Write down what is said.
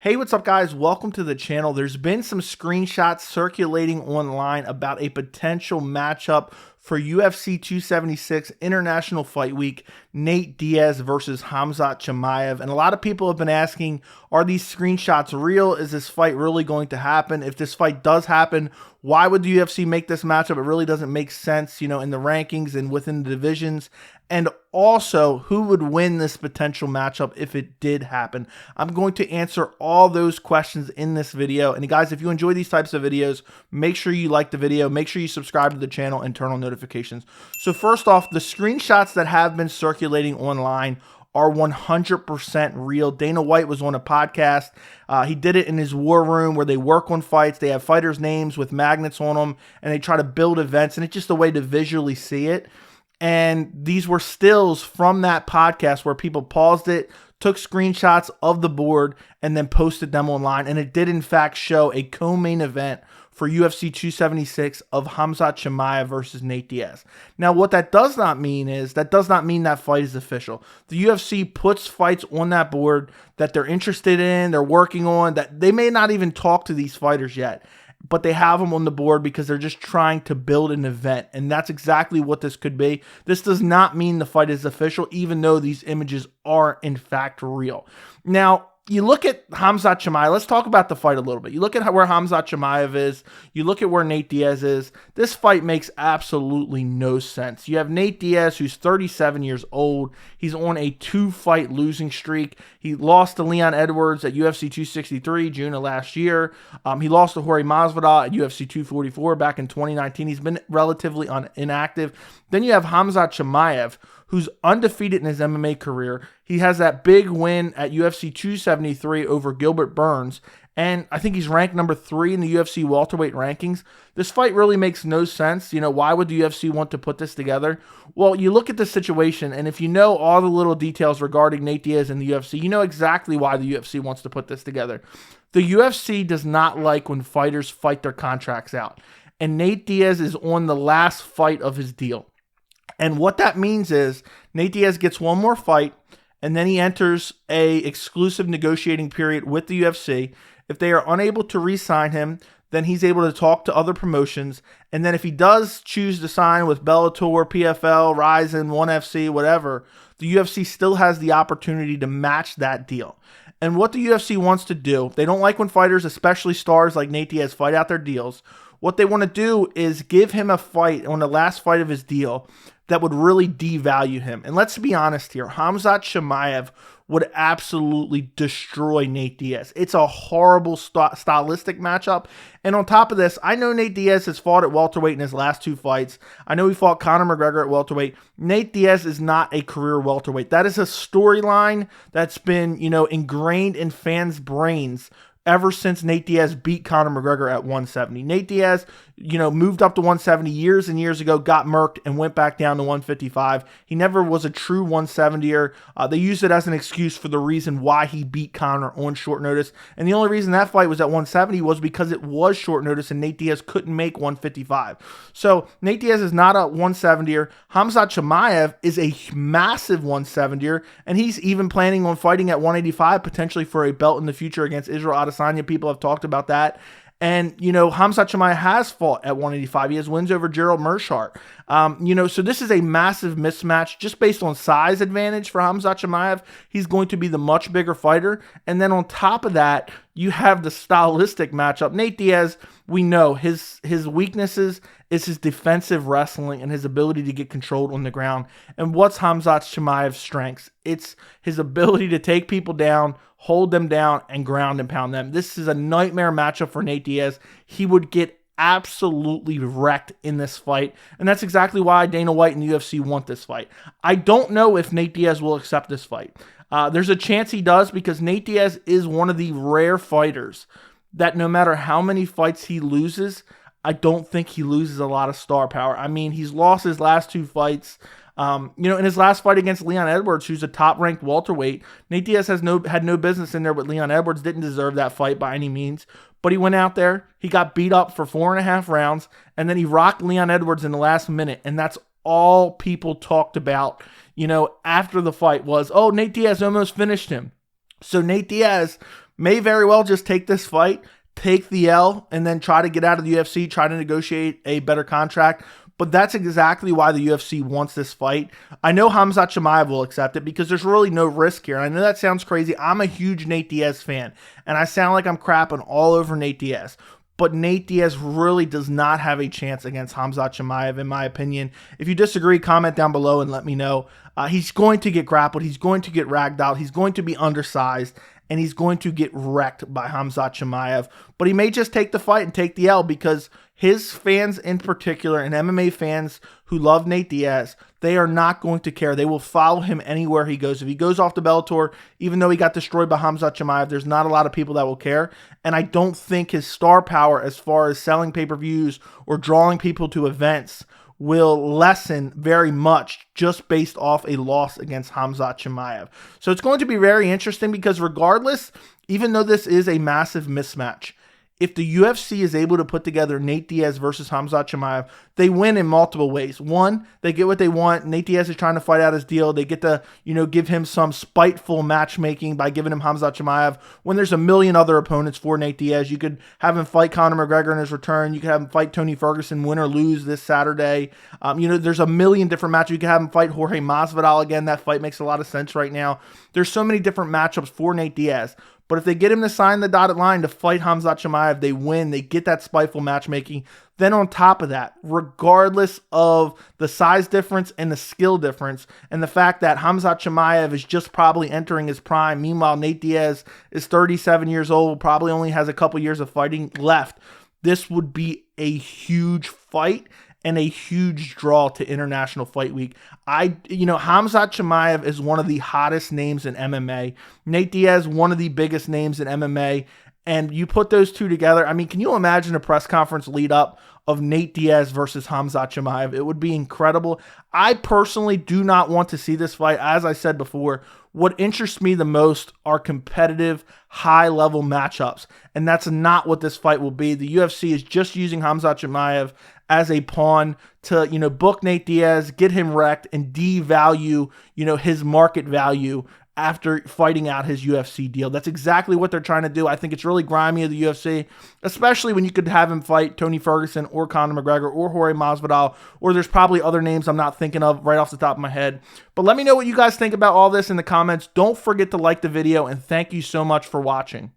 Hey, what's up, guys? Welcome to the channel. There's been some screenshots circulating online about a potential matchup for UFC 276 International Fight Week, Nate Diaz versus Khamzat Chimaev. And a lot of people have been asking, are these screenshots real? Is this fight really going to happen? If this fight does happen, why would the UFC make this matchup? It really doesn't make sense, in the rankings and within the divisions. And also, who would win this potential matchup if it did happen? I'm going to answer all those questions in this video. And guys, if you enjoy these types of videos, make sure you like the video, make sure you subscribe to the channel and turn on notifications. So first off, the screenshots that have been circulating online are 100% real. Dana White was on a podcast. He did it in his war room where they work on fights. They have fighters' names with magnets on them, and they try to build events, and it's just a way to visually see it. And these were stills from that podcast where people paused it, took screenshots of the board, and then posted them online. And it did, in fact, show a co-main event for UFC 276 of Khamzat Chimaev versus Nate Diaz. Now, what that does not mean is that fight is official. The UFC puts fights on that board that they're interested in, they're working on, that they may not even talk to these fighters yet, but they have them on the board because they're just trying to build an event. And that's exactly what this could be. This does not mean the fight is official, even though these images are in fact real. Now, you look at Khamzat Chimaev. Let's talk about the fight a little bit. You look at where Khamzat Chimaev is. You look at where Nate Diaz is. This fight makes absolutely no sense. You have Nate Diaz, who's 37 years old. He's on a 2-fight losing streak. He lost to Leon Edwards at UFC 263, June of last year. He lost to Jorge Masvidal at UFC 244 back in 2019. He's been relatively inactive. Then you have Khamzat Chimaev, who's undefeated in his MMA career. He has that big win at UFC 273 over Gilbert Burns, and I think he's ranked number 3 in the UFC welterweight rankings. This fight really makes no sense. Why would the UFC want to put this together? Well, you look at the situation, and if you know all the little details regarding Nate Diaz and the UFC, you know exactly why the UFC wants to put this together. The UFC does not like when fighters fight their contracts out, and Nate Diaz is on the last fight of his deal. And what that means is Nate Diaz gets one more fight, and then he enters a exclusive negotiating period with the UFC. If they are unable to re-sign him, then he's able to talk to other promotions. And then if he does choose to sign with Bellator, PFL, Rizin, ONE FC, whatever, the UFC still has the opportunity to match that deal. And what the UFC wants to do, they don't like when fighters, especially stars like Nate Diaz, fight out their deals. What they want to do is give him a fight on the last fight of his deal that would really devalue him. And let's be honest here, Khamzat Chimaev would absolutely destroy Nate Diaz. It's a horrible stylistic matchup. And on top of this, I know Nate Diaz has fought at welterweight in his last 2 fights. I know he fought Conor McGregor at welterweight. Nate Diaz is not a career welterweight. That is a storyline that's been, ingrained in fans' brains ever since Nate Diaz beat Conor McGregor at 170. Nate Diaz, moved up to 170 years and years ago, got murked, and went back down to 155. He never was a true 170er. They used it as an excuse for the reason why he beat Conor on short notice. And the only reason that fight was at 170 was because it was short notice and Nate Diaz couldn't make 155. So Nate Diaz is not a 170er. Khamzat Chimaev is a massive 170er, and he's even planning on fighting at 185, potentially for a belt in the future against Israel Adesanya. People have talked about that. And, Khamzat Chimaev has fought at 185. He has wins over Gerald Meerschaert. So this is a massive mismatch just based on size advantage for Khamzat Chimaev. He's going to be the much bigger fighter. And then on top of that, you have the stylistic matchup. Nate Diaz, we know his weaknesses is his defensive wrestling and his ability to get controlled on the ground. And what's Khamzat Chimaev's strengths? It's his ability to take people down, hold them down, and ground and pound them. This is a nightmare matchup for Nate Diaz. He would get absolutely wrecked in this fight, and that's exactly why Dana White and the UFC want this fight. I don't know if Nate Diaz will accept this fight. There's a chance he does, because Nate Diaz is one of the rare fighters that no matter how many fights he loses, I don't think he loses a lot of star power. I mean, he's lost his last 2 fights. In his last fight against Leon Edwards, who's a top-ranked welterweight, Nate Diaz had no business in there with Leon Edwards, didn't deserve that fight by any means. But he went out there, he got beat up for 4.5 rounds, and then he rocked Leon Edwards in the last minute, and that's all people talked about, after the fight was, oh, Nate Diaz almost finished him. So Nate Diaz may very well just take this fight, take the L, and then try to get out of the UFC, try to negotiate a better contract. But that's exactly why the UFC wants this fight. I know Khamzat Chimaev will accept it because there's really no risk here. And I know that sounds crazy. I'm a huge Nate Diaz fan, and I sound like I'm crapping all over Nate Diaz. But Nate Diaz really does not have a chance against Khamzat Chimaev, in my opinion. If you disagree, comment down below and let me know. He's going to get grappled. He's going to get ragged out. He's going to be undersized, and he's going to get wrecked by Khamzat Chimaev. But he may just take the fight and take the L because his fans in particular, and MMA fans who love Nate Diaz, they are not going to care. They will follow him anywhere he goes. If he goes off to Bellator, even though he got destroyed by Khamzat Chimaev, there's not a lot of people that will care. And I don't think his star power as far as selling pay-per-views or drawing people to events will lessen very much just based off a loss against Khamzat Chimaev. So it's going to be very interesting because regardless, even though this is a massive mismatch, if the UFC is able to put together Nate Diaz versus Khamzat Chimaev, they win in multiple ways. One, they get what they want. Nate Diaz is trying to fight out his deal. They get to, give him some spiteful matchmaking by giving him Khamzat Chimaev when there's a million other opponents for Nate Diaz. You could have him fight Conor McGregor in his return. You could have him fight Tony Ferguson, win or lose this Saturday. There's a million different matches. You could have him fight Jorge Masvidal again. That fight makes a lot of sense right now. There's so many different matchups for Nate Diaz. But if they get him to sign the dotted line to fight Khamzat Chimaev, they win. They get that spiteful matchmaking. Then on top of that, regardless of the size difference and the skill difference, and the fact that Khamzat Chimaev is just probably entering his prime, meanwhile Nate Diaz is 37 years old, probably only has a couple years of fighting left, this would be a huge fight and a huge draw to International Fight Week. Khamzat Chimaev is one of the hottest names in MMA. Nate Diaz, one of the biggest names in MMA. And you put those two together, can you imagine a press conference lead up of Nate Diaz versus Khamzat Chimaev? It would be incredible. I personally do not want to see this fight. As I said before, what interests me the most are competitive, high-level matchups. And that's not what this fight will be. The UFC is just using Khamzat Chimaev as a pawn to, book Nate Diaz, get him wrecked, and devalue, his market value after fighting out his UFC deal. That's exactly what they're trying to do. I think it's really grimy of the UFC, especially when you could have him fight Tony Ferguson or Conor McGregor or Jorge Masvidal, or there's probably other names I'm not thinking of right off the top of my head. But let me know what you guys think about all this in the comments. Don't forget to like the video, and thank you so much for watching.